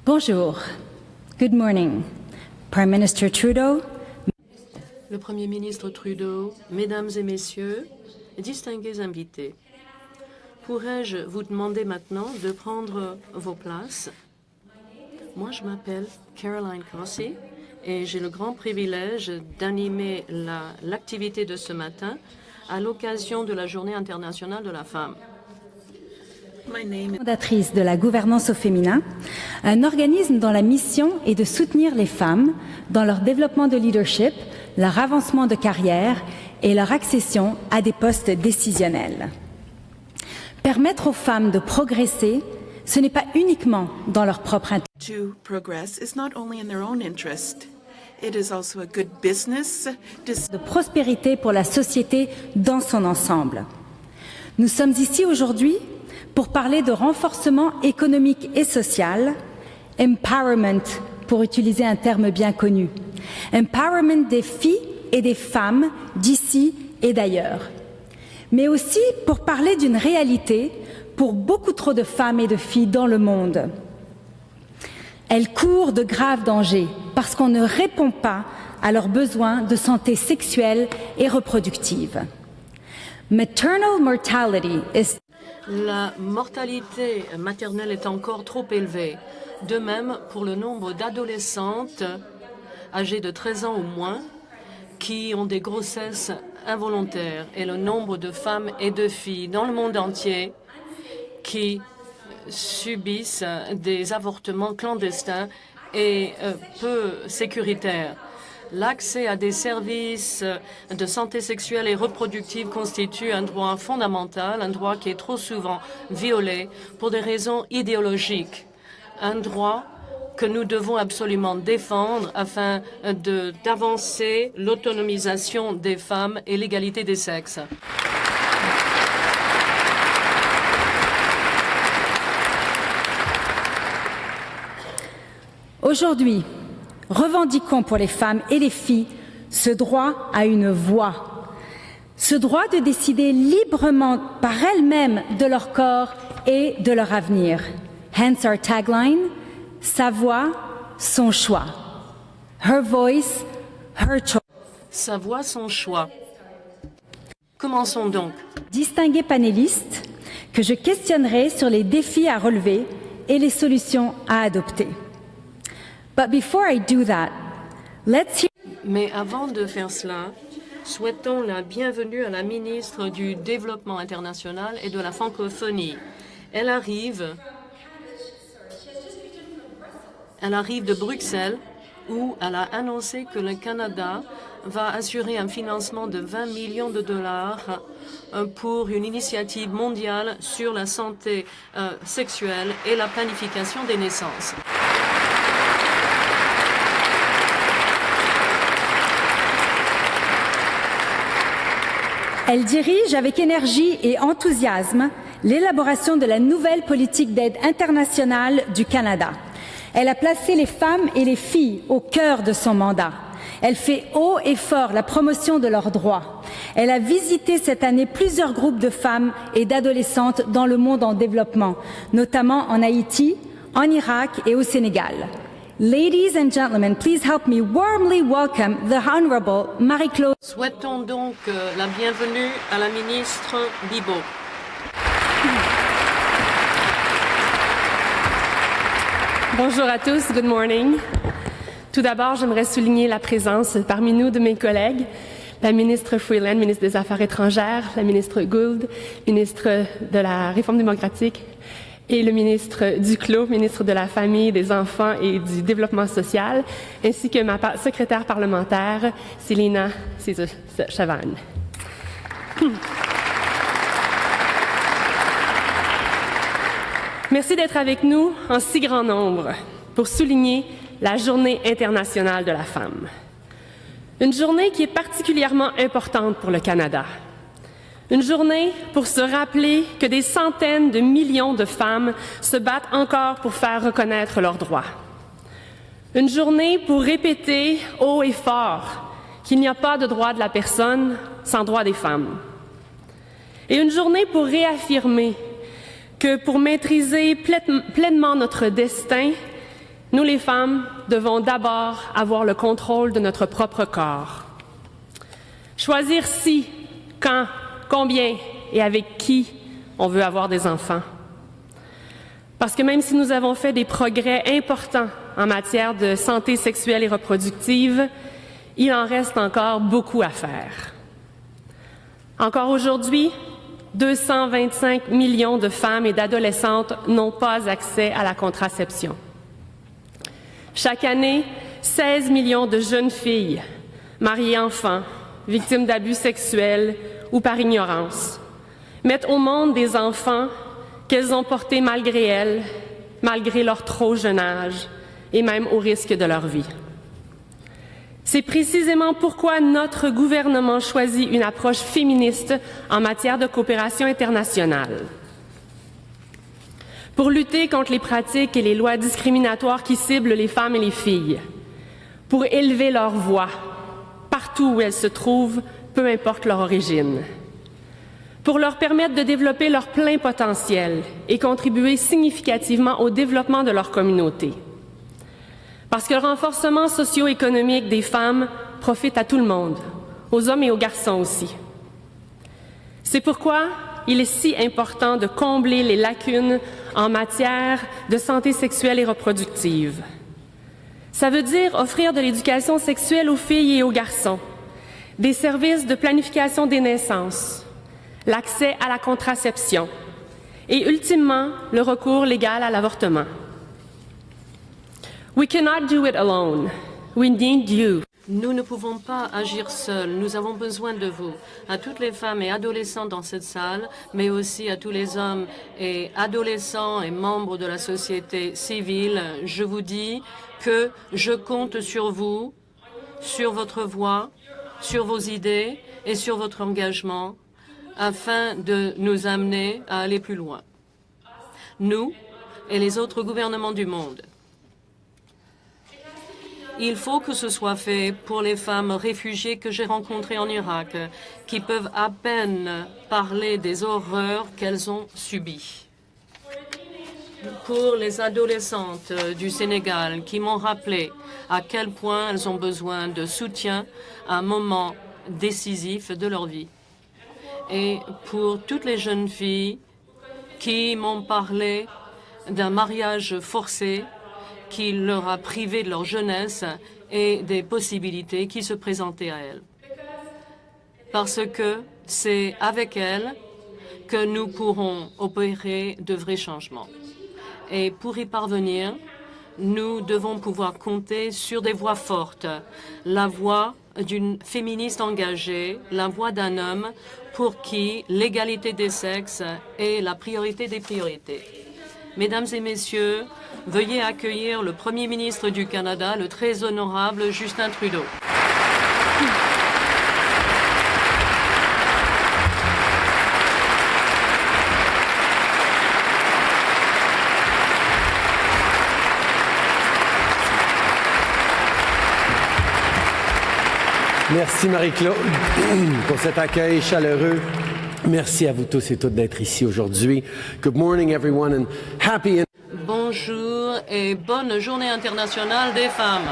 Bonjour. Good morning. Prime Minister Trudeau. Le Premier ministre Trudeau, Mesdames et Messieurs, distingués invités, pourrais-je vous demander maintenant de prendre vos places? Moi, je m'appelle Caroline Cossey et j'ai le grand privilège d'animer l'activité de ce matin à l'occasion de la Journée internationale de la femme. Fondatrice de la gouvernance au féminin, un organisme dont la mission est de soutenir les femmes dans leur développement de leadership, leur avancement de carrière et leur accession à des postes décisionnels. Permettre aux femmes de progresser, ce n'est pas uniquement dans leur propre intérêt. To progress is not only in their own interest, it is also a good business. De prospérité pour la société dans son ensemble. Nous sommes ici aujourd'hui pour parler de renforcement économique et social, empowerment, pour utiliser un terme bien connu, empowerment des filles et des femmes d'ici et d'ailleurs, mais aussi pour parler d'une réalité pour beaucoup trop de femmes et de filles dans le monde. Elles courent de graves dangers parce qu'on ne répond pas à leurs besoins de santé sexuelle et reproductive. Maternal mortality is La mortalité maternelle est encore trop élevée. De même pour le nombre d'adolescentes âgées de 13 ans ou moins qui ont des grossesses involontaires et le nombre de femmes et de filles dans le monde entier qui subissent des avortements clandestins et peu sécuritaires. L'accès à des services de santé sexuelle et reproductive constitue un droit fondamental, un droit qui est trop souvent violé pour des raisons idéologiques. Un droit que nous devons absolument défendre afin d'avancer l'autonomisation des femmes et l'égalité des sexes. Aujourd'hui, revendiquons pour les femmes et les filles ce droit à une voix, ce droit de décider librement par elles-mêmes de leur corps et de leur avenir. Hence our tagline, sa voix, son choix. Her voice, her choice. Sa voix, son choix. Commençons donc. Distingués panélistes, que je questionnerai sur les défis à relever et les solutions à adopter. But before I do that, let's hear... Mais avant de faire cela, souhaitons la bienvenue à la ministre du Développement international et de la francophonie. Elle arrive de Bruxelles où elle a annoncé que le Canada va assurer un financement de 20 millions de dollars pour une initiative mondiale sur la santé sexuelle et la planification des naissances. Elle dirige avec énergie et enthousiasme l'élaboration de la nouvelle politique d'aide internationale du Canada. Elle a placé les femmes et les filles au cœur de son mandat. Elle fait haut et fort la promotion de leurs droits. Elle a visité cette année plusieurs groupes de femmes et d'adolescentes dans le monde en développement, notamment en Haïti, en Irak et au Sénégal. Ladies and gentlemen, please help me warmly welcome the Honorable Marie-Claude. Souhaitons donc la bienvenue à la ministre Bibeau. Bonjour à tous, good morning. Tout d'abord, j'aimerais souligner la présence parmi nous de mes collègues, la ministre Freeland, ministre des Affaires étrangères, la ministre Gould, ministre de la Réforme démocratique, et le ministre Duclos, ministre de la Famille, des Enfants et du Développement social, ainsi que ma secrétaire parlementaire, Célina Chavannes. Merci d'être avec nous en si grand nombre pour souligner la Journée internationale de la femme. Une journée qui est particulièrement importante pour le Canada. Une journée pour se rappeler que des centaines de millions de femmes se battent encore pour faire reconnaître leurs droits. Une journée pour répéter haut et fort qu'il n'y a pas de droit de la personne sans droit des femmes. Et une journée pour réaffirmer que pour maîtriser pleinement notre destin, nous les femmes devons d'abord avoir le contrôle de notre propre corps. Choisir si, quand, combien et avec qui on veut avoir des enfants. Parce que même si nous avons fait des progrès importants en matière de santé sexuelle et reproductive, il en reste encore beaucoup à faire. Encore aujourd'hui, 225 millions de femmes et d'adolescentes n'ont pas accès à la contraception. Chaque année, 16 millions de jeunes filles, mariées enfants, victimes d'abus sexuels ou par ignorance, mettent au monde des enfants qu'elles ont portés malgré elles, malgré leur trop jeune âge et même au risque de leur vie. C'est précisément pourquoi notre gouvernement choisit une approche féministe en matière de coopération internationale. Pour lutter contre les pratiques et les lois discriminatoires qui ciblent les femmes et les filles, pour élever leur voix partout où elles se trouvent, peu importe leur origine, pour leur permettre de développer leur plein potentiel et contribuer significativement au développement de leur communauté. Parce que le renforcement socio-économique des femmes profite à tout le monde, aux hommes et aux garçons aussi. C'est pourquoi il est si important de combler les lacunes en matière de santé sexuelle et reproductive. Ça veut dire offrir de l'éducation sexuelle aux filles et aux garçons, des services de planification des naissances, l'accès à la contraception et, ultimement, le recours légal à l'avortement. We cannot do it alone. We need you. Nous ne pouvons pas agir seuls. Nous avons besoin de vous. À toutes les femmes et adolescents dans cette salle, mais aussi à tous les hommes et adolescents et membres de la société civile, je vous dis que je compte sur vous, sur votre voix, sur vos idées et sur votre engagement afin de nous amener à aller plus loin. Nous et les autres gouvernements du monde. Il faut que ce soit fait pour les femmes réfugiées que j'ai rencontrées en Irak, qui peuvent à peine parler des horreurs qu'elles ont subies. Pour les adolescentes du Sénégal qui m'ont rappelé à quel point elles ont besoin de soutien à un moment décisif de leur vie. Et pour toutes les jeunes filles qui m'ont parlé d'un mariage forcé qui leur a privé de leur jeunesse et des possibilités qui se présentaient à elles. Parce que c'est avec elles que nous pourrons opérer de vrais changements. Et pour y parvenir, nous devons pouvoir compter sur des voix fortes, la voix d'une féministe engagée, la voix d'un homme pour qui l'égalité des sexes est la priorité des priorités. Mesdames et messieurs, veuillez accueillir le Premier ministre du Canada, le très honorable Justin Trudeau. Merci Marie-Claude pour cet accueil chaleureux. Merci à vous tous et toutes d'être ici aujourd'hui. Good morning everyone and happy. Bonjour et bonne journée internationale des femmes.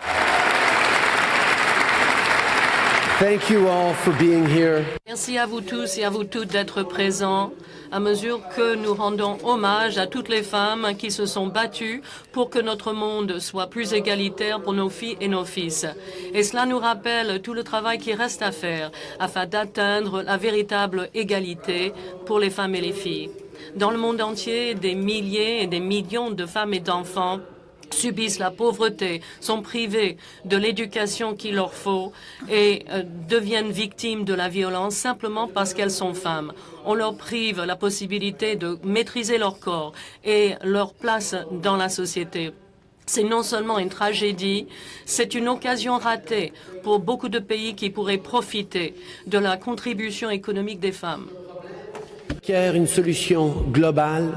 Thank you all for being here. Merci à vous tous et à vous toutes d'être présents à mesure que nous rendons hommage à toutes les femmes qui se sont battues pour que notre monde soit plus égalitaire pour nos filles et nos fils. Et cela nous rappelle tout le travail qui reste à faire afin d'atteindre la véritable égalité pour les femmes et les filles. Dans le monde entier, des milliers et des millions de femmes et d'enfants subissent la pauvreté, sont privés de l'éducation qu'il leur faut et deviennent victimes de la violence simplement parce qu'elles sont femmes. On leur prive la possibilité de maîtriser leur corps et leur place dans la société. C'est non seulement une tragédie, c'est une occasion ratée pour beaucoup de pays qui pourraient profiter de la contribution économique des femmes. Une solution globale.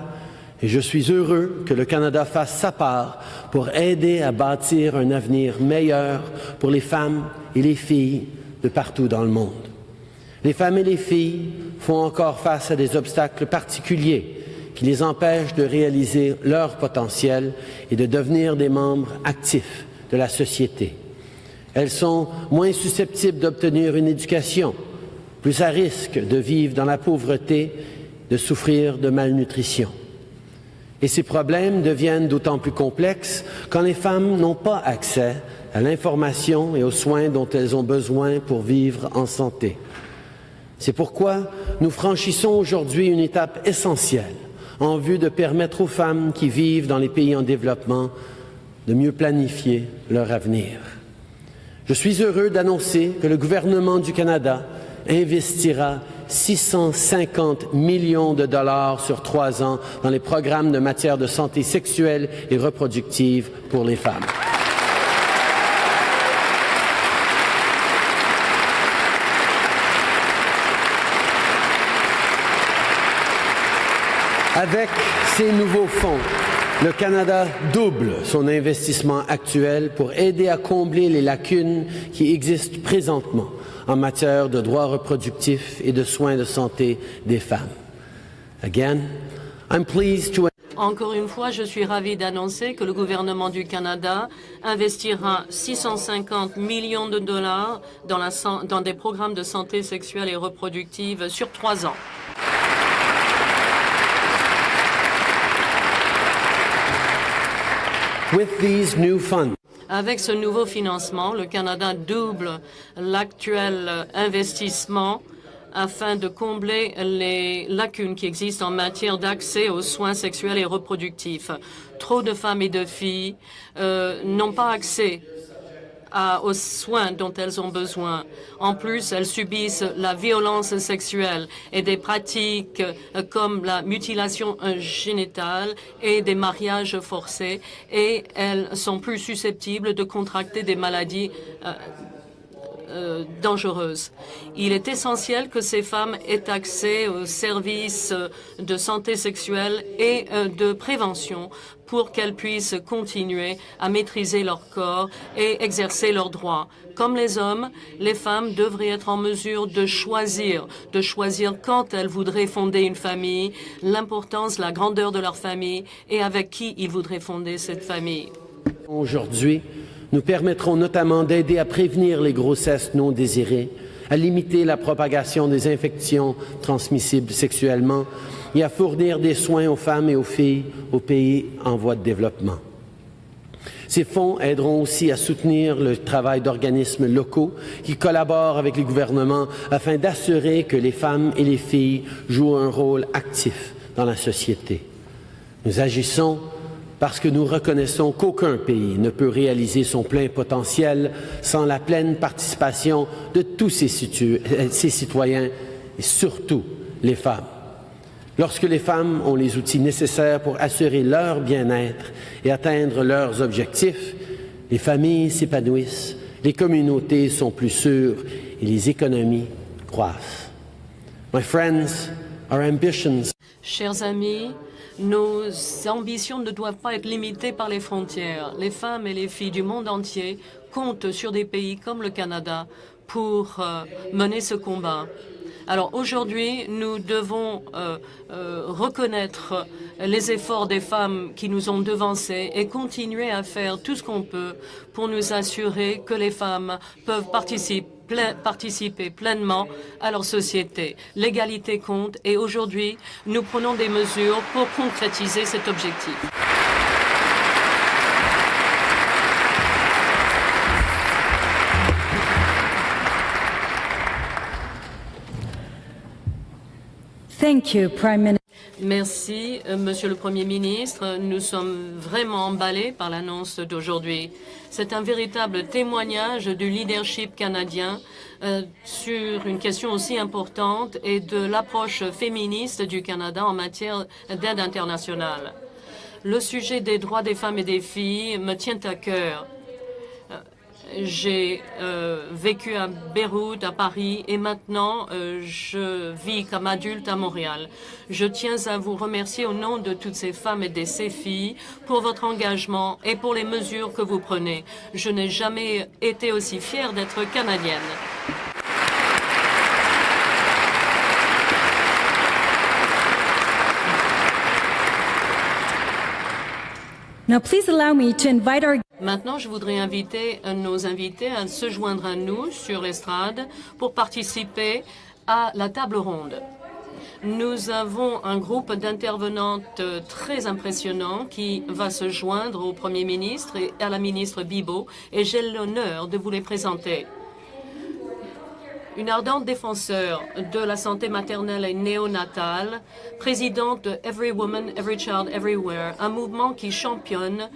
Et je suis heureux que le Canada fasse sa part pour aider à bâtir un avenir meilleur pour les femmes et les filles de partout dans le monde. Les femmes et les filles font encore face à des obstacles particuliers qui les empêchent de réaliser leur potentiel et de devenir des membres actifs de la société. Elles sont moins susceptibles d'obtenir une éducation, plus à risque de vivre dans la pauvreté, de souffrir de malnutrition. Et ces problèmes deviennent d'autant plus complexes quand les femmes n'ont pas accès à l'information et aux soins dont elles ont besoin pour vivre en santé. C'est pourquoi nous franchissons aujourd'hui une étape essentielle en vue de permettre aux femmes qui vivent dans les pays en développement de mieux planifier leur avenir. Je suis heureux d'annoncer que le gouvernement du Canada investira 650 millions de dollars sur 3 ans dans les programmes de matière de santé sexuelle et reproductive pour les femmes. Avec ces nouveaux fonds, le Canada double son investissement actuel pour aider à combler les lacunes qui existent présentement en matière de droits reproductifs et de soins de santé des femmes. Again, I'm pleased to... Encore une fois, je suis ravi d'annoncer que le gouvernement du Canada investira 650 millions de dollars dans des programmes de santé sexuelle et reproductive sur 3 ans. With these new funds, avec ce nouveau financement, le Canada double l'actuel investissement afin de combler les lacunes qui existent en matière d'accès aux soins sexuels et reproductifs. Trop de femmes et de filles n'ont pas accès aux soins dont elles ont besoin. En plus, elles subissent la violence sexuelle et des pratiques comme la mutilation génitale et des mariages forcés, et elles sont plus susceptibles de contracter des maladies dangereuses. Il est essentiel que ces femmes aient accès aux services de santé sexuelle et de prévention pour qu'elles puissent continuer à maîtriser leur corps et exercer leurs droits. Comme les hommes, les femmes devraient être en mesure de choisir quand elles voudraient fonder une famille, l'importance, la grandeur de leur famille et avec qui ils voudraient fonder cette famille. Aujourd'hui, nous permettrons notamment d'aider à prévenir les grossesses non désirées, à limiter la propagation des infections transmissibles sexuellement et à fournir des soins aux femmes et aux filles aux pays en voie de développement. Ces fonds aideront aussi à soutenir le travail d'organismes locaux qui collaborent avec les gouvernements afin d'assurer que les femmes et les filles jouent un rôle actif dans la société. Nous agissons parce que nous reconnaissons qu'aucun pays ne peut réaliser son plein potentiel sans la pleine participation de tous ses citoyens et surtout les femmes. Lorsque les femmes ont les outils nécessaires pour assurer leur bien-être et atteindre leurs objectifs, les familles s'épanouissent, les communautés sont plus sûres et les économies croissent. My friends, our ambitions. Chers amis, nos ambitions ne doivent pas être limitées par les frontières. Les femmes et les filles du monde entier comptent sur des pays comme le Canada pour mener ce combat. Alors aujourd'hui, nous devons reconnaître les efforts des femmes qui nous ont devancés et continuer à faire tout ce qu'on peut pour nous assurer que les femmes peuvent participer pleinement à leur société. L'égalité compte et aujourd'hui, nous prenons des mesures pour concrétiser cet objectif. Thank you, Prime Minister. Merci, Monsieur le Premier ministre. Nous sommes vraiment emballés par l'annonce d'aujourd'hui. C'est un véritable témoignage du leadership canadien sur une question aussi importante et de l'approche féministe du Canada en matière d'aide internationale. Le sujet des droits des femmes et des filles me tient à cœur. J'ai vécu à Beyrouth, à Paris, et maintenant je vis comme adulte à Montréal. Je tiens à vous remercier au nom de toutes ces femmes et de ces filles pour votre engagement et pour les mesures que vous prenez. Je n'ai jamais été aussi fière d'être canadienne. Now, please allow me to invite our Maintenant, je voudrais inviter nos invités à se joindre à nous sur l'estrade pour participer à la table ronde. Nous avons un groupe d'intervenantes très impressionnant qui va se joindre au Premier ministre et à la ministre Bibeau, et j'ai l'honneur de vous les présenter. Une ardente défenseur de la santé maternelle et néonatale, présidente de Every Woman, Every Child, Everywhere, un mouvement qui championne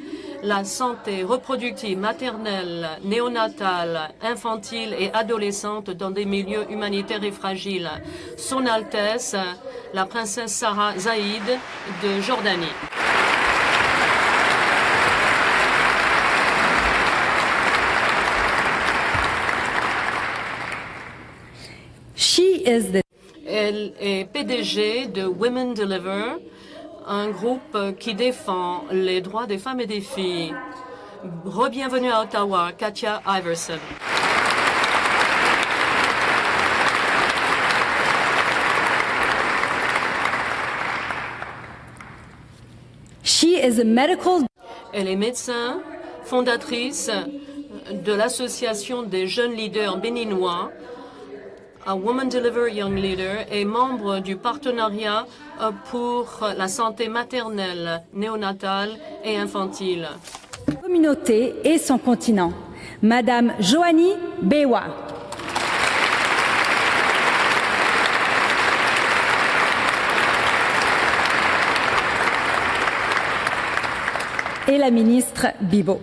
la santé reproductive, maternelle, néonatale, infantile et adolescente dans des milieux humanitaires et fragiles. Son Altesse, la princesse Sarah Zaïd de Jordanie. Elle est PDG de Women Deliver, un groupe qui défend les droits des femmes et des filles. Re-bienvenue à Ottawa, Katia Iverson. Elle est médecin, fondatrice de l'association des jeunes leaders béninois, a Woman Deliver Young Leader, et membre du partenariat pour la santé maternelle, néonatale et infantile. Communauté et son continent, Madame Joanie Bewa. Et la ministre Bibeau.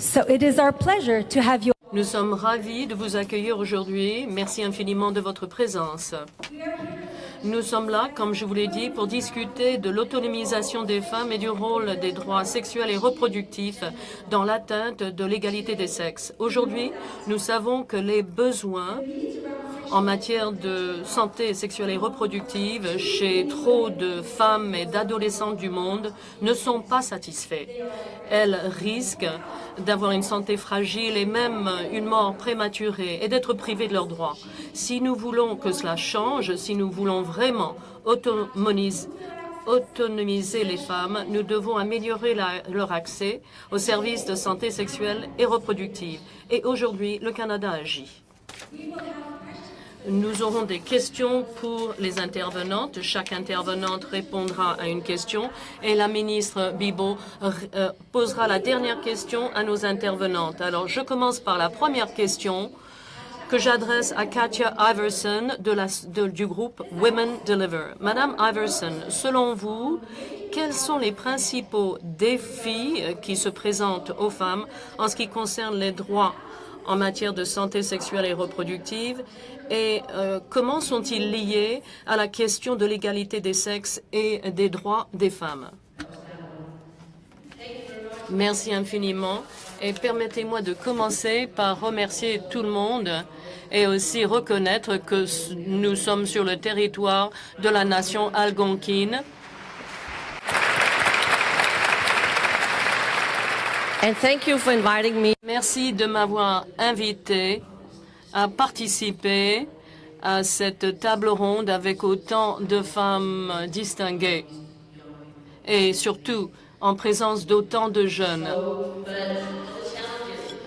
So it is our pleasure to have you. Nous sommes ravis de vous accueillir aujourd'hui. Merci infiniment de votre présence. Nous sommes là, comme je vous l'ai dit, pour discuter de l'autonomisation des femmes et du rôle des droits sexuels et reproductifs dans l'atteinte de l'égalité des sexes. Aujourd'hui, nous savons que les besoins en matière de santé sexuelle et reproductive chez trop de femmes et d'adolescentes du monde ne sont pas satisfaits. Elles risquent d'avoir une santé fragile et même une mort prématurée et d'être privées de leurs droits. Si nous voulons que cela change, si nous voulons vraiment autonomiser les femmes, nous devons améliorer leur accès aux services de santé sexuelle et reproductive. Et aujourd'hui, le Canada agit. Nous aurons des questions pour les intervenantes. Chaque intervenante répondra à une question et la ministre Bibeau posera la dernière question à nos intervenantes. Alors, je commence par la première question que j'adresse à Katia Iverson du groupe Women Deliver. Madame Iverson, selon vous, quels sont les principaux défis qui se présentent aux femmes en ce qui concerne les droits en matière de santé sexuelle et reproductive et comment sont-ils liés à la question de l'égalité des sexes et des droits des femmes? Merci infiniment et permettez-moi de commencer par remercier tout le monde et aussi reconnaître que nous sommes sur le territoire de la nation algonquine. And thank you for inviting me. Merci de m'avoir invité à participer à cette table ronde avec autant de femmes distinguées et surtout en présence d'autant de jeunes.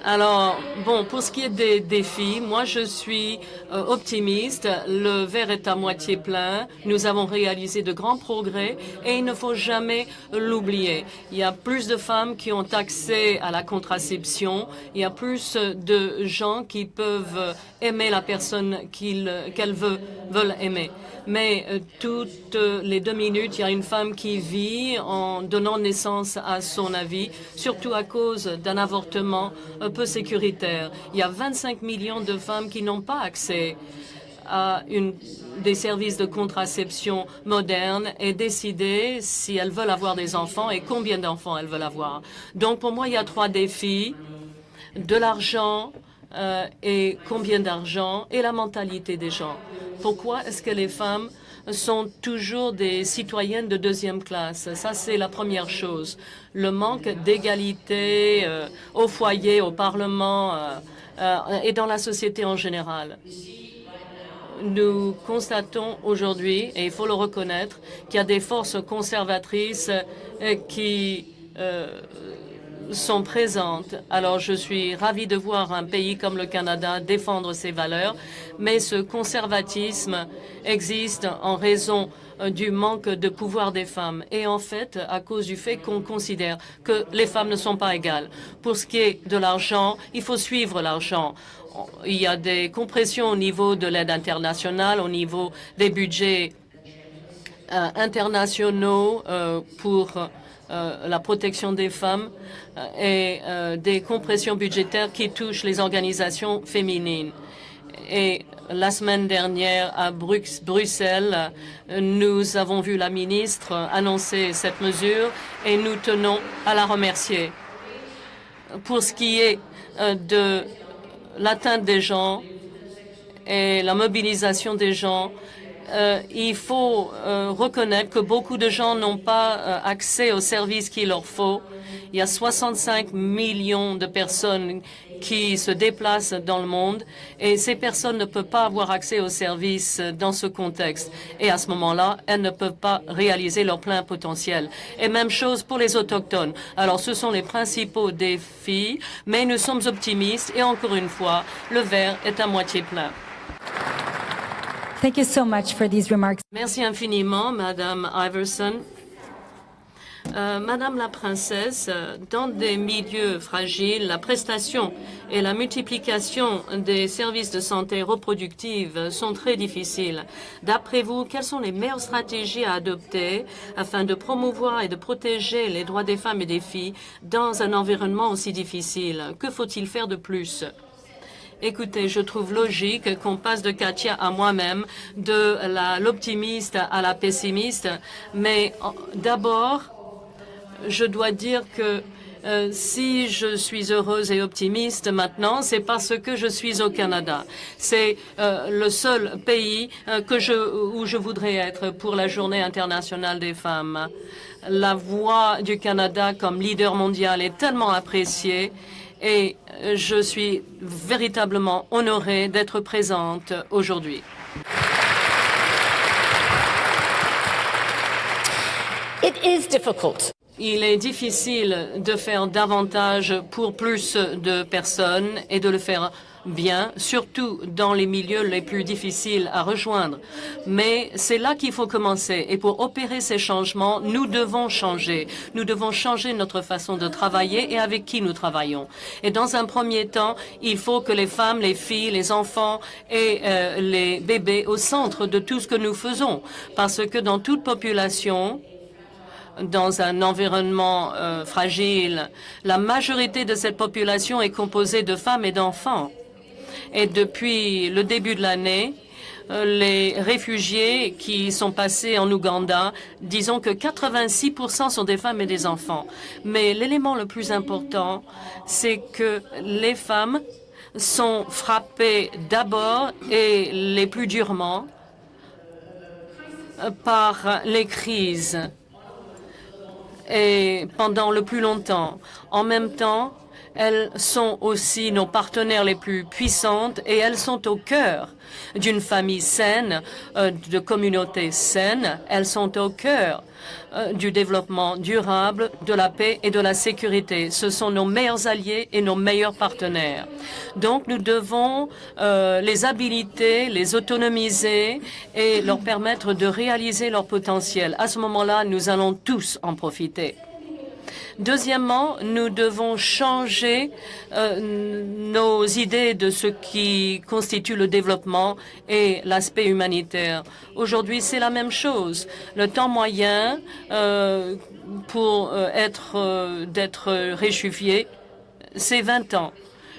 Alors, bon, pour ce qui est des défis, moi je suis optimiste. Le verre est à moitié plein. Nous avons réalisé de grands progrès et il ne faut jamais l'oublier. Il y a plus de femmes qui ont accès à la contraception. Il y a plus de gens qui peuvent aimer la personne qu'elles veulent aimer. Mais toutes les 2 minutes, il y a une femme qui vit en donnant naissance à son avis, surtout à cause d'un avortement peu sécuritaire. Il y a 25 millions de femmes qui n'ont pas accès à des services de contraception modernes et décider si elles veulent avoir des enfants et combien d'enfants elles veulent avoir. Donc pour moi, il y a 3 défis, de l'argent, et combien d'argent et la mentalité des gens. Pourquoi est-ce que les femmes sont toujours des citoyennes de 2e classe? Ça, c'est la première chose. Le manque d'égalité au foyer, au Parlement et dans la société en général. Nous constatons aujourd'hui, et il faut le reconnaître, qu'il y a des forces conservatrices qui sont présentes. Alors je suis ravie de voir un pays comme le Canada défendre ses valeurs, mais ce conservatisme existe en raison du manque de pouvoir des femmes et en fait à cause du fait qu'on considère que les femmes ne sont pas égales. Pour ce qui est de l'argent, il faut suivre l'argent. Il y a des compressions au niveau de l'aide internationale, au niveau des budgets internationaux pour la protection des femmes et des compressions budgétaires qui touchent les organisations féminines. Et la semaine dernière, à Bruxelles, nous avons vu la ministre annoncer cette mesure et nous tenons à la remercier. Pour ce qui est de l'atteinte des gens et la mobilisation des gens, il faut reconnaître que beaucoup de gens n'ont pas accès aux services qu'il leur faut. Il y a 65 millions de personnes qui se déplacent dans le monde et ces personnes ne peuvent pas avoir accès aux services dans ce contexte. Et à ce moment-là, elles ne peuvent pas réaliser leur plein potentiel. Et même chose pour les Autochtones. Alors, ce sont les principaux défis, mais nous sommes optimistes et encore une fois, le verre est à moitié plein. Thank you so much for these remarks. Merci infiniment, Madame Iverson. Madame la princesse, dans des milieux fragiles, la prestation et la multiplication des services de santé reproductive sont très difficiles. D'après vous, quelles sont les meilleures stratégies à adopter afin de promouvoir et de protéger les droits des femmes et des filles dans un environnement aussi difficile? Que faut-il faire de plus? Écoutez, je trouve logique qu'on passe de Katia à moi-même, de l'optimiste à la pessimiste, mais d'abord, je dois dire que si je suis heureuse et optimiste maintenant, c'est parce que je suis au Canada. C'est le seul pays où je voudrais être pour la Journée internationale des femmes. La voix du Canada comme leader mondial est tellement appréciée et je suis véritablement honorée d'être présente aujourd'hui. It is difficult. Il est difficile de faire davantage pour plus de personnes et de le faire bien, surtout dans les milieux les plus difficiles à rejoindre. Mais c'est là qu'il faut commencer. Et pour opérer ces changements, nous devons changer. Nous devons changer notre façon de travailler et avec qui nous travaillons. Et dans un premier temps, il faut que les femmes, les filles, les enfants et les bébés au centre de tout ce que nous faisons. Parce que dans toute population, dans un environnement fragile, la majorité de cette population est composée de femmes et d'enfants. Et depuis le début de l'année, les réfugiés qui sont passés en Ouganda, disons que 86% sont des femmes et des enfants. Mais l'élément le plus important, c'est que les femmes sont frappées d'abord et les plus durement par les crises et pendant le plus longtemps. En même temps, elles sont aussi nos partenaires les plus puissantes et elles sont au cœur d'une famille saine, de communautés saines. Elles sont au cœur du développement durable, de la paix et de la sécurité. Ce sont nos meilleurs alliés et nos meilleurs partenaires. Donc nous devons les habiliter, les autonomiser et leur permettre de réaliser leur potentiel. À ce moment-là, nous allons tous en profiter. Deuxièmement, nous devons changer nos idées de ce qui constitue le développement et l'aspect humanitaire. Aujourd'hui, c'est la même chose. Le temps moyen pour d'être réfugié, c'est 20 ans.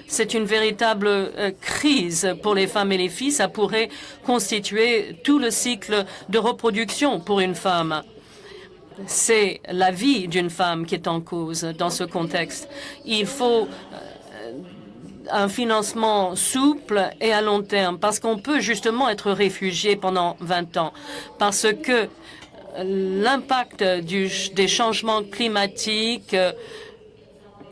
C'est une véritable crise pour les femmes et les filles. Ça pourrait constituer tout le cycle de reproduction pour une femme. C'est la vie d'une femme qui est en cause dans ce contexte. Il faut un financement souple et à long terme parce qu'on peut justement être réfugié pendant 20 ans parce que l'impact des changements climatiques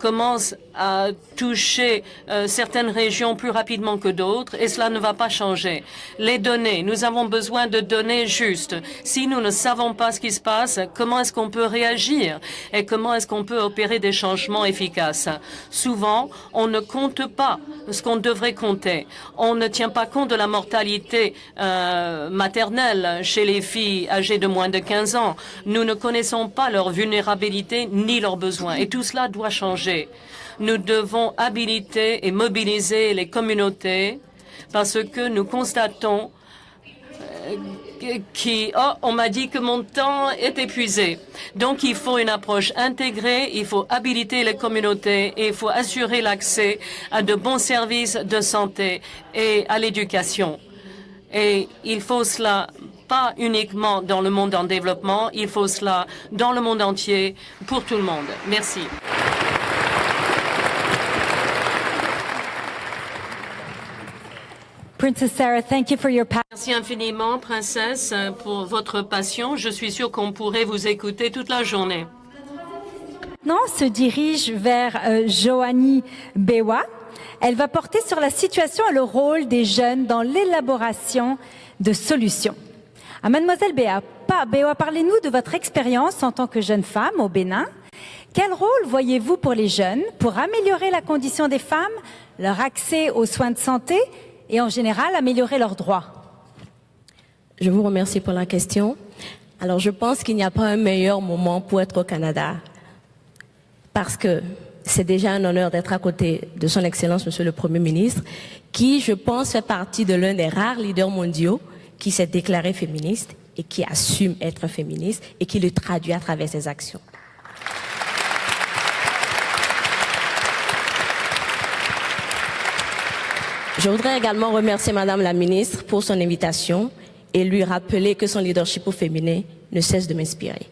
commence à toucher certaines régions plus rapidement que d'autres et cela ne va pas changer. Les données, nous avons besoin de données justes. Si nous ne savons pas ce qui se passe, comment est-ce qu'on peut réagir et comment est-ce qu'on peut opérer des changements efficaces? Souvent, on ne compte pas ce qu'on devrait compter. On ne tient pas compte de la mortalité maternelle chez les filles âgées de moins de 15 ans. Nous ne connaissons pas leur vulnérabilité ni leurs besoins et tout cela doit changer. Nous devons habiliter et mobiliser les parce que nous constatons on m'a dit que mon temps est épuisé. Donc, il faut une approche intégrée, il faut habiliter les communautés et il faut assurer l'accès à de bons services de santé et à l'éducation. Et il faut cela pas uniquement dans le monde en développement, il faut cela dans le monde entier pour tout le monde. Merci. Princess Sarah, thank you for your Merci infiniment, princesse, pour votre passion. Je suis sûre qu'on pourrait vous écouter toute la journée. Maintenant, se dirige vers Joanie Bewa. Elle va porter sur la situation et le rôle des jeunes dans l'élaboration de solutions. À Mademoiselle Bewa, parlez-nous de votre expérience en tant que jeune femme au Bénin. Quel rôle voyez-vous pour les jeunes pour améliorer la condition des femmes, leur accès aux soins de santé et en général améliorer leurs droits? Je vous remercie pour la question. Alors, je pense qu'il n'y a pas un meilleur moment pour être au Canada parce que c'est déjà un honneur d'être à côté de son Excellence, Monsieur le Premier ministre, qui, je pense, fait partie de l'un des rares leaders mondiaux qui s'est déclaré féministe et qui assume être féministe et qui le traduit à travers ses actions. Je voudrais également remercier Madame la ministre pour son invitation et lui rappeler que son leadership au féminin ne cesse de m'inspirer.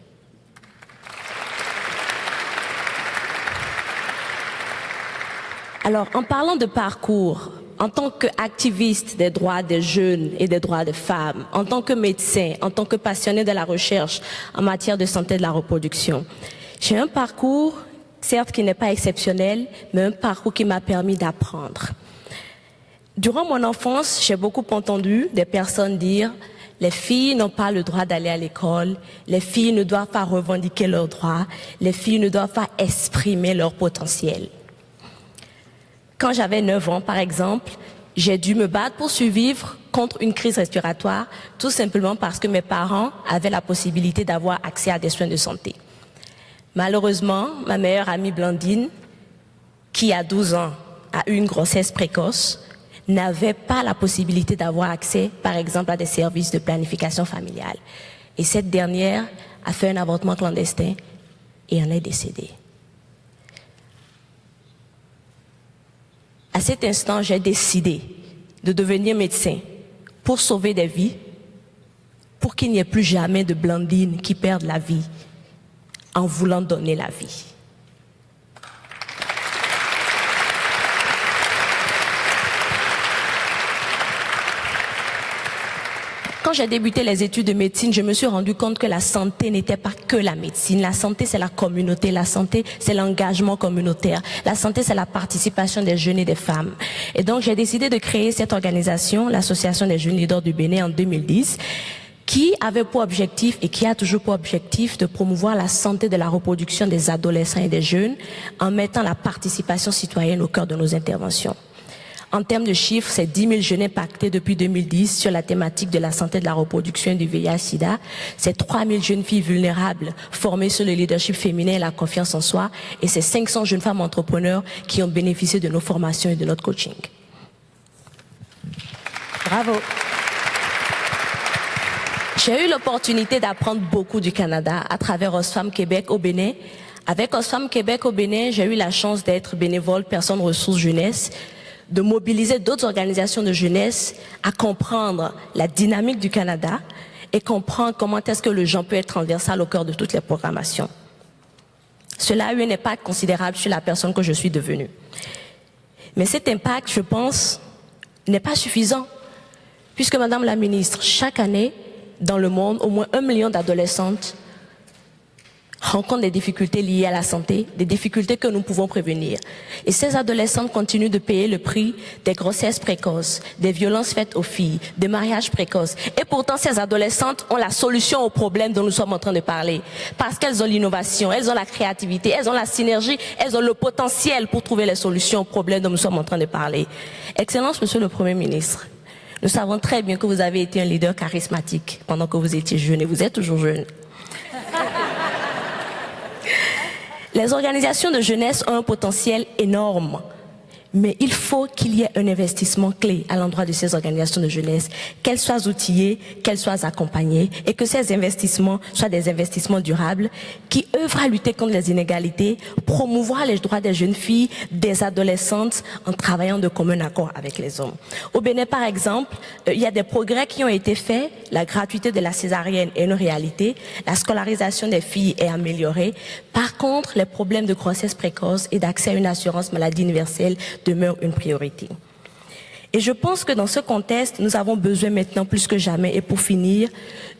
Alors, en parlant de parcours, en tant qu'activiste des droits des jeunes et des droits des femmes, en tant que médecin, en tant que passionné de la recherche en matière de santé de la reproduction, j'ai un parcours, certes qui n'est pas exceptionnel, mais un parcours qui m'a permis d'apprendre. Durant mon enfance, j'ai beaucoup entendu des personnes dire « les filles n'ont pas le droit d'aller à l'école, les filles ne doivent pas revendiquer leurs droits, les filles ne doivent pas exprimer leur potentiel ». Quand j'avais 9 ans, par exemple, j'ai dû me battre pour survivre contre une crise respiratoire, tout simplement parce que mes parents avaient la possibilité d'avoir accès à des soins de santé. Malheureusement, ma meilleure amie Blandine, qui à 12 ans a eu une grossesse précoce, n'avait pas la possibilité d'avoir accès, par exemple, à des services de planification familiale. Et cette dernière a fait un avortement clandestin et en est décédée. À cet instant, j'ai décidé de devenir médecin pour sauver des vies, pour qu'il n'y ait plus jamais de Blandine qui perde la vie en voulant donner la vie. Quand j'ai débuté les études de médecine, je me suis rendu compte que la santé n'était pas que la médecine. La santé, c'est la communauté. La santé, c'est l'engagement communautaire. La santé, c'est la participation des jeunes et des femmes. Et donc, j'ai décidé de créer cette organisation, l'Association des jeunes leaders du Bénin, en 2010, qui avait pour objectif et qui a toujours pour objectif de promouvoir la santé de la reproduction des adolescents et des jeunes en mettant la participation citoyenne au cœur de nos interventions. En termes de chiffres, c'est 10 000 jeunes impactés depuis 2010 sur la thématique de la santé de la reproduction et du VIH-Sida. C'est 3 000 jeunes filles vulnérables formées sur le leadership féminin et la confiance en soi. Et c'est 500 jeunes femmes entrepreneurs qui ont bénéficié de nos formations et de notre coaching. Bravo. J'ai eu l'opportunité d'apprendre beaucoup du Canada à travers Oxfam Québec au Bénin. Avec Oxfam Québec au Bénin, j'ai eu la chance d'être bénévole, personne ressources jeunesse, de mobiliser d'autres organisations de jeunesse à comprendre la dynamique du Canada et comprendre comment est-ce que le genre peut être transversal au cœur de toutes les programmations. Cela a eu un impact considérable sur la personne que je suis devenue. Mais cet impact, je pense, n'est pas suffisant, puisque Madame la Ministre, chaque année, dans le monde, au moins 1 million d'adolescentes rencontrent des difficultés liées à la santé, des difficultés que nous pouvons prévenir. Et ces adolescentes continuent de payer le prix des grossesses précoces, des violences faites aux filles, des mariages précoces. Et pourtant, ces adolescentes ont la solution aux problèmes dont nous sommes en train de parler. Parce qu'elles ont l'innovation, elles ont la créativité, elles ont la synergie, elles ont le potentiel pour trouver les solutions aux problèmes dont nous sommes en train de parler. Excellence, Monsieur le Premier ministre, nous savons très bien que vous avez été un leader charismatique pendant que vous étiez jeune et vous êtes toujours jeune. Les organisations de jeunesse ont un potentiel énorme, mais il faut qu'il y ait un investissement clé à l'endroit de ces organisations de jeunesse, qu'elles soient outillées, qu'elles soient accompagnées, et que ces investissements soient des investissements durables qui œuvrent à lutter contre les inégalités, promouvoir les droits des jeunes filles, des adolescentes, en travaillant de commun accord avec les hommes. Au Bénin, par exemple, il y a des progrès qui ont été faits. La gratuité de la césarienne est une réalité. La scolarisation des filles est améliorée. Par contre, les problèmes de grossesse précoce et d'accès à une assurance maladie universelle demeure une priorité. Et je pense que dans ce contexte, nous avons besoin maintenant plus que jamais, et pour finir,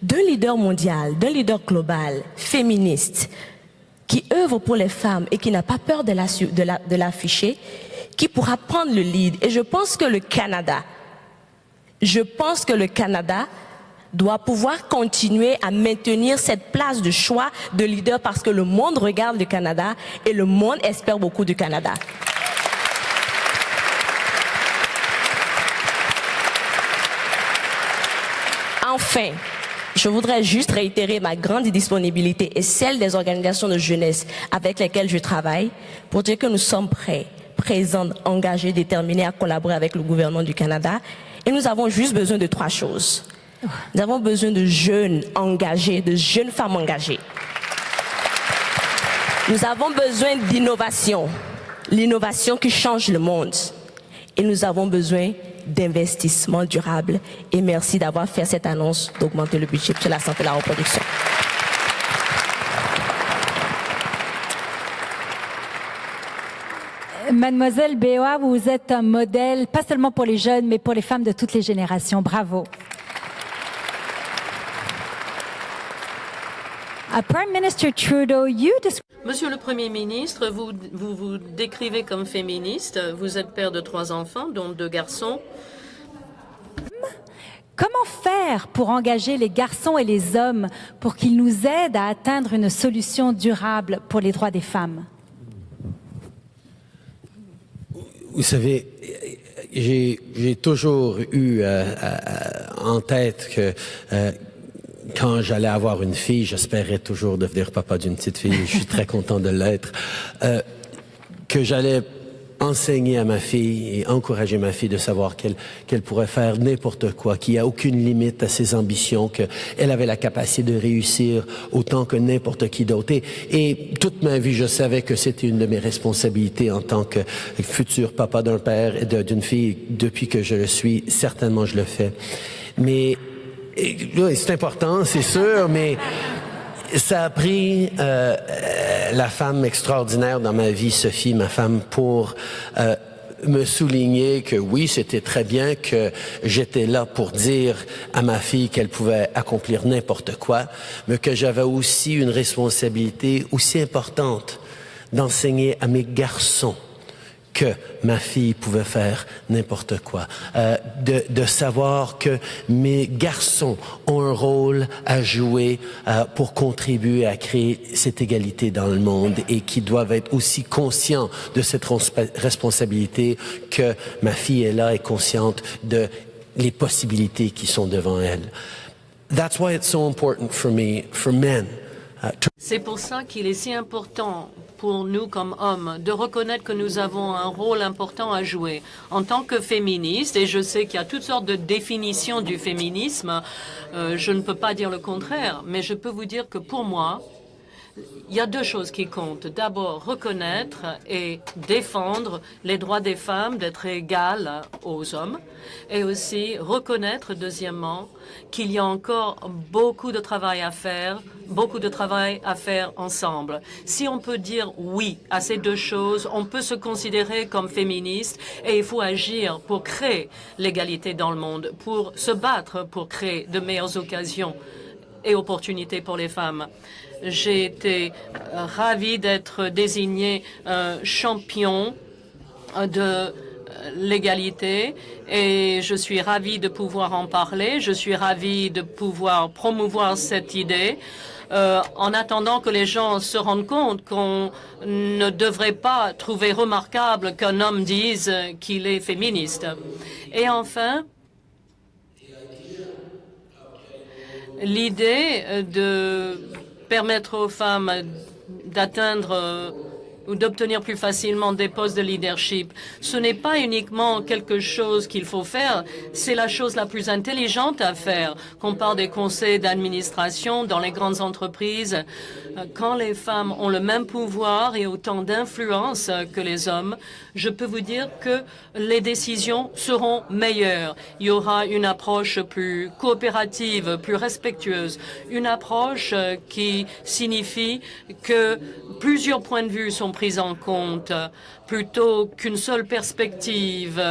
d'un leader mondial, d'un leader global, féministe, qui œuvre pour les femmes et qui n'a pas peur de l'afficher, qui pourra prendre le lead. Et je pense que le Canada doit pouvoir continuer à maintenir cette place de choix de leader parce que le monde regarde le Canada et le monde espère beaucoup du Canada. Enfin, je voudrais juste réitérer ma grande disponibilité et celle des organisations de jeunesse avec lesquelles je travaille pour dire que nous sommes prêts, présents, engagés, déterminés à collaborer avec le gouvernement du Canada. Et nous avons juste besoin de 3 choses. Nous avons besoin de jeunes engagés, de jeunes femmes engagées. Nous avons besoin d'innovation, l'innovation qui change le monde. Et nous avons besoin d'investissement durable. Et merci d'avoir fait cette annonce d'augmenter le budget sur la santé et la reproduction. Mademoiselle Beowa, vous êtes un modèle, pas seulement pour les jeunes, mais pour les femmes de toutes les générations. Bravo. Prime Minister Trudeau, Monsieur le Premier ministre, vous vous décrivez comme féministe. Vous êtes père de 3 enfants, dont 2 garçons. Comment faire pour engager les garçons et les hommes pour qu'ils nous aident à atteindre une solution durable pour les droits des femmes? Vous savez, j'ai toujours eu en tête que quand j'allais avoir une fille, j'espérais toujours devenir papa d'une petite fille, je suis très content de l'être, que j'allais enseigner à ma fille et encourager ma fille de savoir qu'elle pourrait faire n'importe quoi, qu'il n'y a aucune limite à ses ambitions, qu'elle avait la capacité de réussir autant que n'importe qui d'autre. Et toute ma vie, je savais que c'était une de mes responsabilités en tant que futur papa d'un père et d'une fille. Depuis que je le suis, certainement je le fais. Mais c'est important, c'est sûr, mais ça a pris la femme extraordinaire dans ma vie, Sophie, ma femme, pour me souligner que oui, c'était très bien que j'étais là pour dire à ma fille qu'elle pouvait accomplir n'importe quoi, mais que j'avais aussi une responsabilité aussi importante d'enseigner à mes garçons que ma fille pouvait faire n'importe quoi, de savoir que mes garçons ont un rôle à jouer pour contribuer à créer cette égalité dans le monde et qui doivent être aussi conscients de cette responsabilité que ma fille est là et consciente de les possibilités qui sont devant elle. That's why it's so important for me, for men. C'est pour ça qu'il est si important pour nous comme hommes de reconnaître que nous avons un rôle important à jouer. En tant que féministe, et je sais qu'il y a toutes sortes de définitions du féminisme, je ne peux pas dire le contraire, mais je peux vous dire que pour moi, il y a 2 choses qui comptent. D'abord, reconnaître et défendre les droits des femmes d'être égales aux hommes. Et aussi reconnaître, deuxièmement, qu'il y a encore beaucoup de travail à faire ensemble. Si on peut dire oui à ces 2 choses, on peut se considérer comme féministe et il faut agir pour créer l'égalité dans le monde, pour se battre pour créer de meilleures occasions et opportunités pour les femmes. J'ai été ravie d'être désignée champion de l'égalité et je suis ravie de pouvoir en parler. Je suis ravie de pouvoir promouvoir cette idée en attendant que les gens se rendent compte qu'on ne devrait pas trouver remarquable qu'un homme dise qu'il est féministe. Et enfin, l'idée de permettre aux femmes d'atteindre ou d'obtenir plus facilement des postes de leadership. Ce n'est pas uniquement quelque chose qu'il faut faire, c'est la chose la plus intelligente à faire. Qu'on parle des conseils d'administration dans les grandes entreprises, quand les femmes ont le même pouvoir et autant d'influence que les hommes, je peux vous dire que les décisions seront meilleures. Il y aura une approche plus coopérative, plus respectueuse, une approche qui signifie que plusieurs points de vue sont pris en compte plutôt qu'une seule perspective,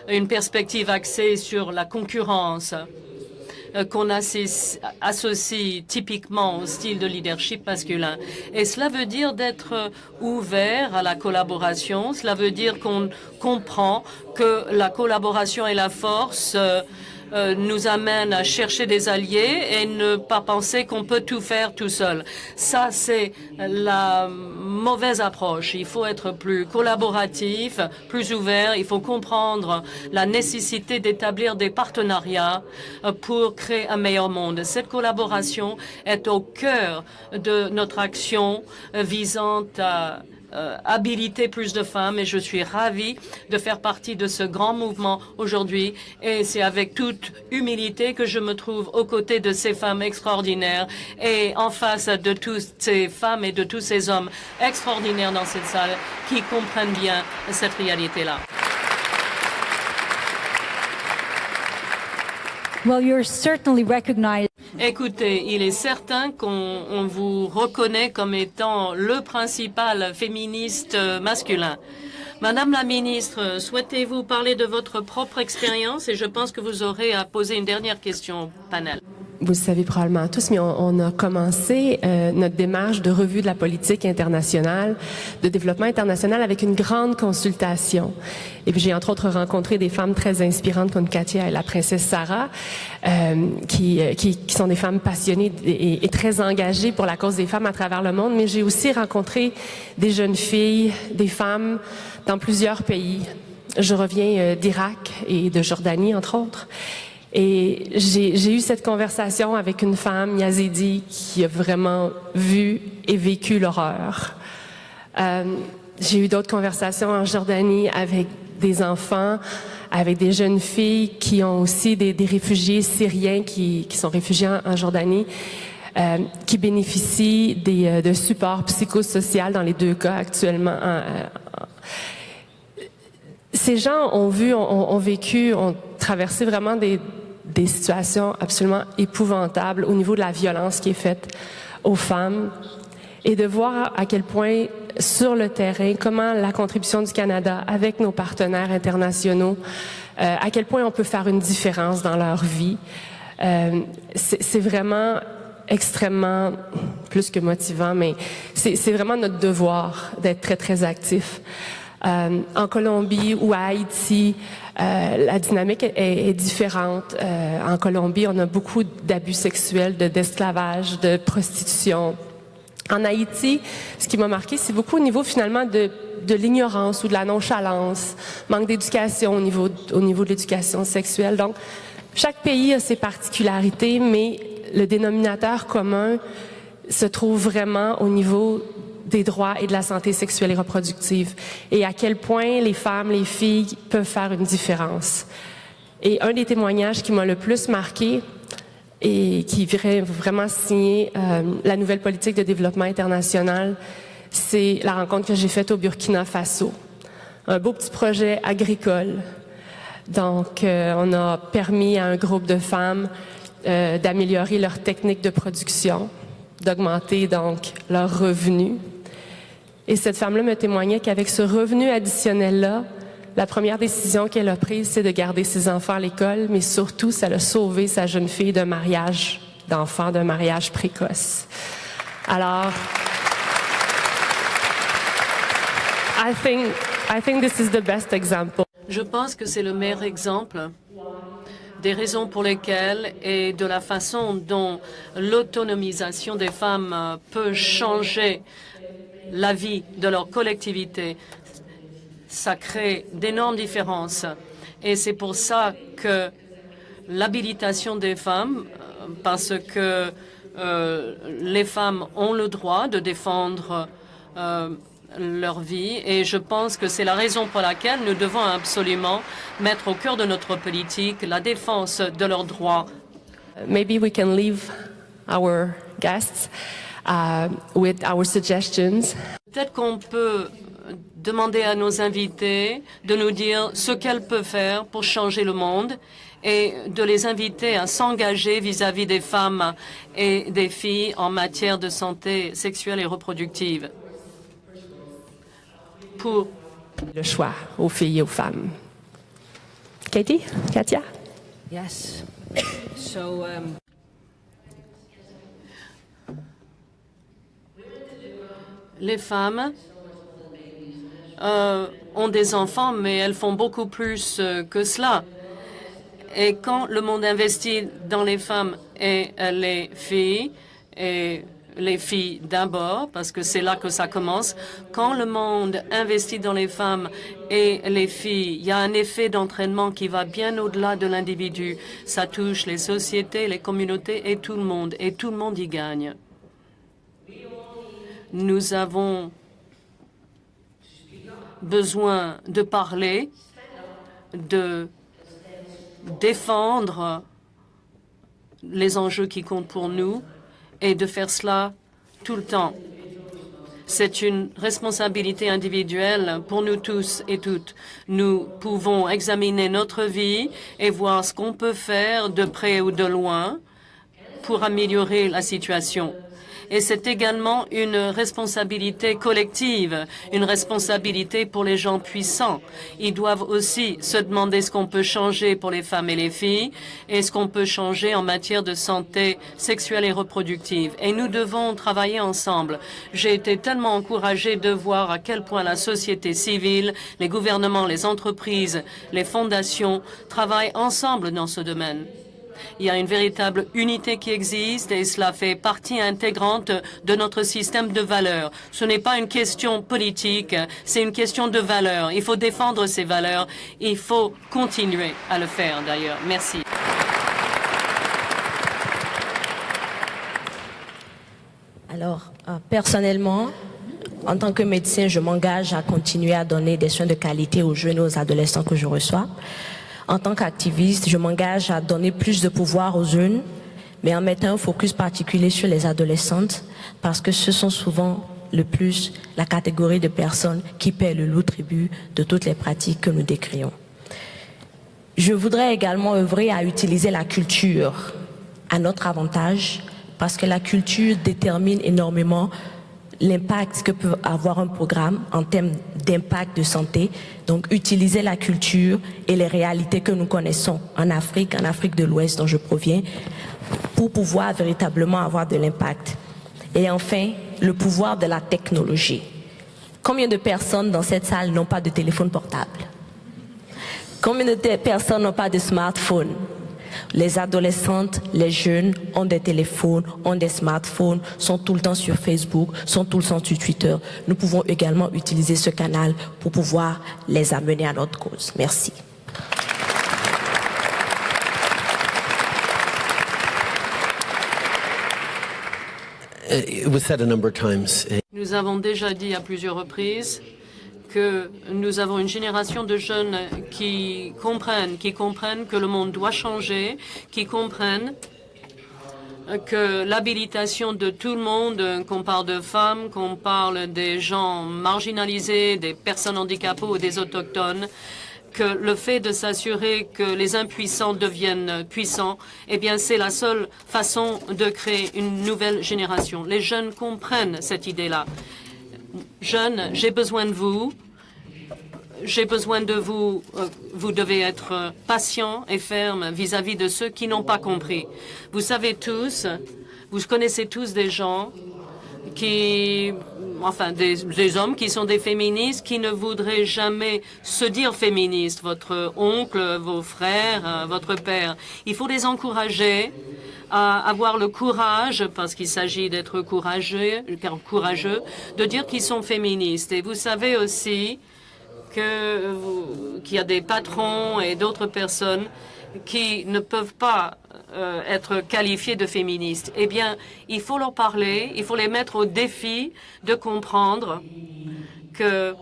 une perspective axée sur la concurrence qu'on associe typiquement au style de leadership masculin. Et cela veut dire d'être ouvert à la collaboration. Cela veut dire qu'on comprend que la collaboration et la force nous amène à chercher des alliés et ne pas penser qu'on peut tout faire tout seul. Ça, c'est la mauvaise approche. Il faut être plus collaboratif, plus ouvert. Il faut comprendre la nécessité d'établir des partenariats pour créer un meilleur monde. Cette collaboration est au cœur de notre action visant à habiliter plus de femmes et je suis ravie de faire partie de ce grand mouvement aujourd'hui et c'est avec toute humilité que je me trouve aux côtés de ces femmes extraordinaires et en face de toutes ces femmes et de tous ces hommes extraordinaires dans cette salle qui comprennent bien cette réalité-là. Well, you're certainly recognized. Écoutez, il est certain qu'on vous reconnaît comme étant le principal féministe masculin. Madame la ministre, souhaitez-vous parler de votre propre expérience? Et je pense que vous aurez à poser une dernière question au panel. Vous le savez probablement tous, mais on a commencé notre démarche de revue de la politique internationale, de développement international avec une grande consultation. Et puis j'ai entre autres rencontré des femmes très inspirantes comme Katia et la princesse Sarah, qui sont des femmes passionnées et très engagées pour la cause des femmes à travers le monde. Mais j'ai aussi rencontré des jeunes filles, des femmes dans plusieurs pays. Je reviens d'Irak et de Jordanie, entre autres. Et j'ai eu cette conversation avec une femme yazidi qui a vraiment vu et vécu l'horreur. J'ai eu d'autres conversations en Jordanie avec des enfants, avec des jeunes filles qui ont aussi des réfugiés syriens qui sont réfugiés en Jordanie, qui bénéficient de support psychosocial dans les deux cas actuellement. Ces gens ont vécu, ont traversé vraiment des situations absolument épouvantables au niveau de la violence qui est faite aux femmes et de voir à quel point sur le terrain, comment la contribution du Canada avec nos partenaires internationaux, à quel point on peut faire une différence dans leur vie. C'est vraiment extrêmement plus que motivant, mais c'est vraiment notre devoir d'être très, très actifs. En Colombie ou à Haïti, la dynamique est différente. En Colombie, on a beaucoup d'abus sexuels, d'esclavage, de prostitution. En Haïti, ce qui m'a marqué, c'est beaucoup au niveau finalement de l'ignorance ou de la nonchalance, manque d'éducation au niveau de l'éducation sexuelle. Donc, chaque pays a ses particularités, mais le dénominateur commun se trouve vraiment au niveau des droits et de la santé sexuelle et reproductive et à quel point les femmes, les filles peuvent faire une différence. Et un des témoignages qui m'a le plus marqué et qui virait vraiment signer la nouvelle politique de développement international, c'est la rencontre que j'ai faite au Burkina Faso. Un beau petit projet agricole. Donc, on a permis à un groupe de femmes d'améliorer leur technique de production, d'augmenter donc leurs revenus. Et cette femme-là me témoignait qu'avec ce revenu additionnel-là, la première décision qu'elle a prise, c'est de garder ses enfants à l'école, mais surtout, ça a sauvé sa jeune fille d'un mariage d'enfant, d'un mariage précoce. Alors, I think this is the best example. Je pense que c'est le meilleur exemple des raisons pour lesquelles et de la façon dont l'autonomisation des femmes peut changer la vie de leur collectivité. Ça crée d'énormes différences. Et c'est pour ça que l'habilitation des femmes, parce que les femmes ont le droit de défendre leur vie, et je pense que c'est la raison pour laquelle nous devons absolument mettre au cœur de notre politique la défense de leurs droits. Maybe we can leave our guests with our suggestions. Peut-être qu'on peut demander à nos invités de nous dire ce qu'elles peuvent faire pour changer le monde et de les inviter à s'engager vis-à-vis des femmes et des filles en matière de santé sexuelle et reproductive. Pour le choix aux filles et aux femmes. Katie? Katia? Yes. Les femmes ont des enfants, mais elles font beaucoup plus que cela. Et quand le monde investit dans les femmes et les filles d'abord, parce que c'est là que ça commence, quand le monde investit dans les femmes et les filles, il y a un effet d'entraînement qui va bien au-delà de l'individu. Ça touche les sociétés, les communautés et tout le monde y gagne. Nous avons besoin de parler, de défendre les enjeux qui comptent pour nous et de faire cela tout le temps. C'est une responsabilité individuelle pour nous tous et toutes. Nous pouvons examiner notre vie et voir ce qu'on peut faire de près ou de loin pour améliorer la situation. Et c'est également une responsabilité collective, une responsabilité pour les gens puissants. Ils doivent aussi se demander ce qu'on peut changer pour les femmes et les filles et ce qu'on peut changer en matière de santé sexuelle et reproductive. Et nous devons travailler ensemble. J'ai été tellement encouragée de voir à quel point la société civile, les gouvernements, les entreprises, les fondations travaillent ensemble dans ce domaine. Il y a une véritable unité qui existe et cela fait partie intégrante de notre système de valeurs. Ce n'est pas une question politique, c'est une question de valeurs. Il faut défendre ces valeurs. Il faut continuer à le faire d'ailleurs. Merci. Alors, personnellement, en tant que médecin, je m'engage à continuer à donner des soins de qualité aux jeunes et aux adolescents que je reçois. En tant qu'activiste, je m'engage à donner plus de pouvoir aux jeunes, mais en mettant un focus particulier sur les adolescentes, parce que ce sont souvent le plus la catégorie de personnes qui paient le lourd tribut de toutes les pratiques que nous décrions. Je voudrais également œuvrer à utiliser la culture à notre avantage, parce que la culture détermine énormément l'impact que peut avoir un programme en termes d'impact de santé. Donc, utiliser la culture et les réalités que nous connaissons en Afrique de l'Ouest dont je proviens, pour pouvoir véritablement avoir de l'impact. Et enfin, le pouvoir de la technologie. Combien de personnes dans cette salle n'ont pas de téléphone portable? Combien de personnes n'ont pas de smartphone? Les adolescentes, les jeunes ont des téléphones, ont des smartphones, sont tout le temps sur Facebook, sont tout le temps sur Twitter. Nous pouvons également utiliser ce canal pour pouvoir les amener à notre cause. Merci. It was said a number of times. Nous avons déjà dit à plusieurs reprises que nous avons une génération de jeunes qui comprennent que le monde doit changer, qui comprennent que l'habilitation de tout le monde, qu'on parle de femmes, qu'on parle des gens marginalisés, des personnes handicapées ou des autochtones, que le fait de s'assurer que les impuissants deviennent puissants, eh bien, c'est la seule façon de créer une nouvelle génération. Les jeunes comprennent cette idée-là. Jeunes, j'ai besoin de vous. J'ai besoin de vous. Vous devez être patients et fermes vis-à-vis de ceux qui n'ont pas compris. Vous savez tous, vous connaissez tous des gens des hommes qui sont des féministes qui ne voudraient jamais se dire féministes, votre oncle, vos frères, votre père. Il faut les encourager à avoir le courage, parce qu'il s'agit d'être courageux, de dire qu'ils sont féministes. Et vous savez aussi qu'il y a des patrons et d'autres personnes qui ne peuvent pas être qualifiés de féministes. Eh bien, il faut leur parler, il faut les mettre au défi de comprendre que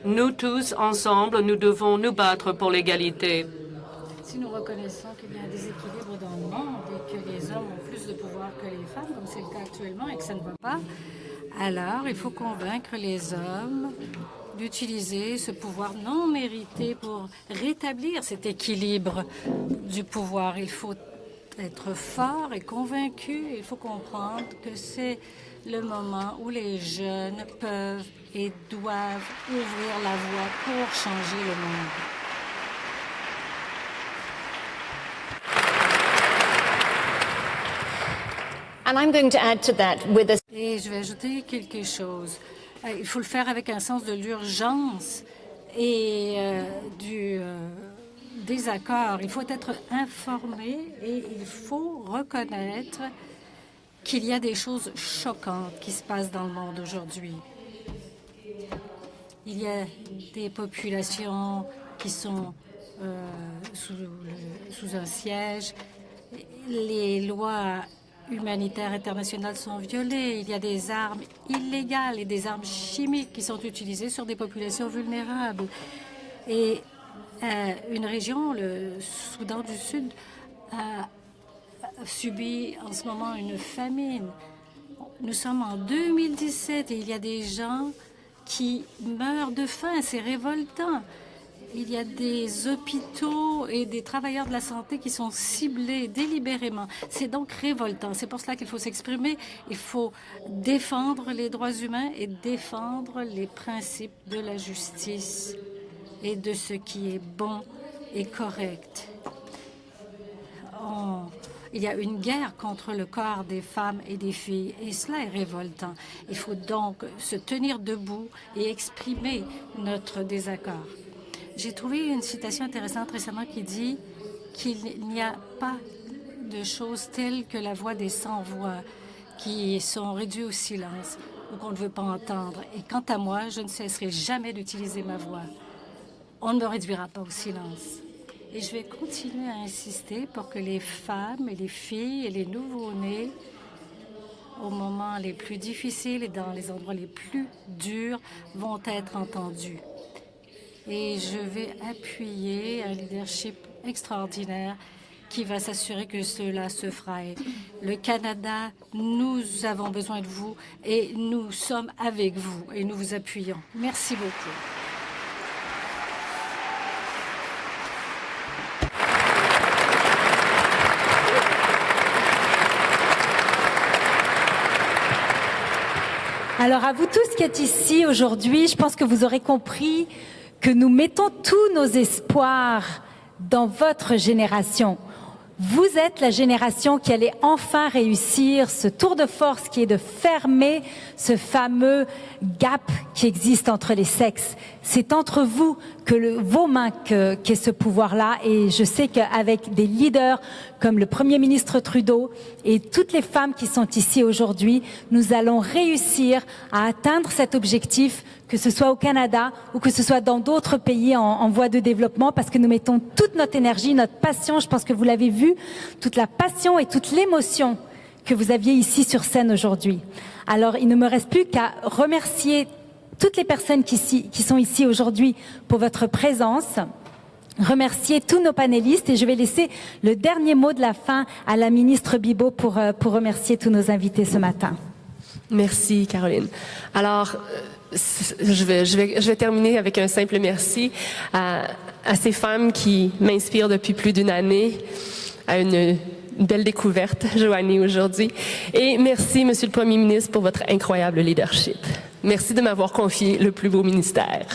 nous tous, ensemble, nous devons nous battre pour l'égalité. Si nous reconnaissons qu'il y a un déséquilibre dans le monde et que les hommes ont plus de pouvoir que les femmes, comme c'est le cas actuellement, et que ça ne va pas, alors il faut convaincre les hommes d'utiliser ce pouvoir non mérité pour rétablir cet équilibre du pouvoir. Il faut être fort et convaincu. Il faut comprendre que c'est le moment où les jeunes peuvent et doivent ouvrir la voie pour changer le monde. And I'm going to add to that with a... Et je vais ajouter quelque chose. Il faut le faire avec un sens de l'urgence et du désaccord. Il faut être informé et il faut reconnaître qu'il y a des choses choquantes qui se passent dans le monde aujourd'hui. Il y a des populations qui sont sous un siège. Les lois humanitaires internationales sont violées. Il y a des armes illégales et des armes chimiques qui sont utilisées sur des populations vulnérables. Et une région, le Soudan du Sud, a subi en ce moment une famine. Nous sommes en 2017 et il y a des gens qui meurent de faim. C'est révoltant. Il y a des hôpitaux et des travailleurs de la santé qui sont ciblés délibérément. C'est donc révoltant. C'est pour cela qu'il faut s'exprimer. Il faut défendre les droits humains et défendre les principes de la justice et de ce qui est bon et correct. Il y a une guerre contre le corps des femmes et des filles, et cela est révoltant. Il faut donc se tenir debout et exprimer notre désaccord. J'ai trouvé une citation intéressante récemment qui dit qu'il n'y a pas de choses telles que la voix des sans-voix qui sont réduits au silence ou qu'on ne veut pas entendre. Et quant à moi, je ne cesserai jamais d'utiliser ma voix. On ne me réduira pas au silence. Et je vais continuer à insister pour que les femmes et les filles et les nouveau-nés, au moment les plus difficiles et dans les endroits les plus durs, vont être entendus. Et je vais appuyer un leadership extraordinaire qui va s'assurer que cela se fera. Et le Canada, nous avons besoin de vous et nous sommes avec vous et nous vous appuyons. Merci beaucoup. Alors à vous tous qui êtes ici aujourd'hui, je pense que vous aurez compris que nous mettons tous nos espoirs dans votre génération. Vous êtes la génération qui allait enfin réussir ce tour de force qui est de fermer ce fameux gap qui existe entre les sexes. C'est entre vous vos mains qu'est ce pouvoir-là, et je sais qu'avec des leaders comme le Premier ministre Trudeau et toutes les femmes qui sont ici aujourd'hui, nous allons réussir à atteindre cet objectif, que ce soit au Canada ou que ce soit dans d'autres pays en voie de développement, parce que nous mettons toute notre énergie, notre passion, je pense que vous l'avez vu, toute la passion et toute l'émotion que vous aviez ici sur scène aujourd'hui. Alors, il ne me reste plus qu'à remercier toutes les personnes qui sont ici aujourd'hui pour votre présence, remercier tous nos panélistes, et je vais laisser le dernier mot de la fin à la ministre Bibeau pour remercier tous nos invités ce matin. Merci, Caroline. Alors, je vais terminer avec un simple merci à ces femmes qui m'inspirent depuis plus d'une année, à une belle découverte, Joanie, aujourd'hui. Et merci, Monsieur le Premier ministre, pour votre incroyable leadership. Merci de m'avoir confié le plus beau ministère.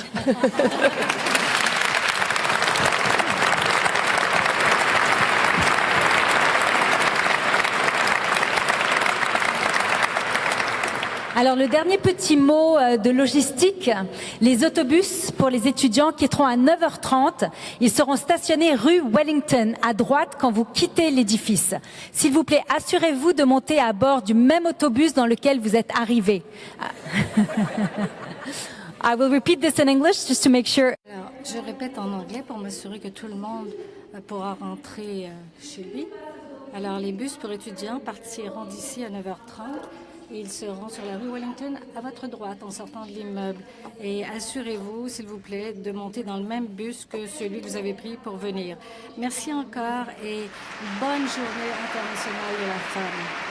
Alors, le dernier petit mot de logistique, les autobus pour les étudiants quitteront à 9h30. Ils seront stationnés rue Wellington, à droite, quand vous quittez l'édifice. S'il vous plaît, assurez-vous de monter à bord du même autobus dans lequel vous êtes arrivé. I will repeat this in English just to make sure. Alors, je répète en anglais pour m'assurer que tout le monde pourra rentrer chez lui. Alors, les bus pour étudiants partiront d'ici à 9h30 et ils seront sur la rue Wellington à votre droite en sortant de l'immeuble. Et assurez-vous, s'il vous plaît, de monter dans le même bus que celui que vous avez pris pour venir. Merci encore et bonne journée internationale de la femme.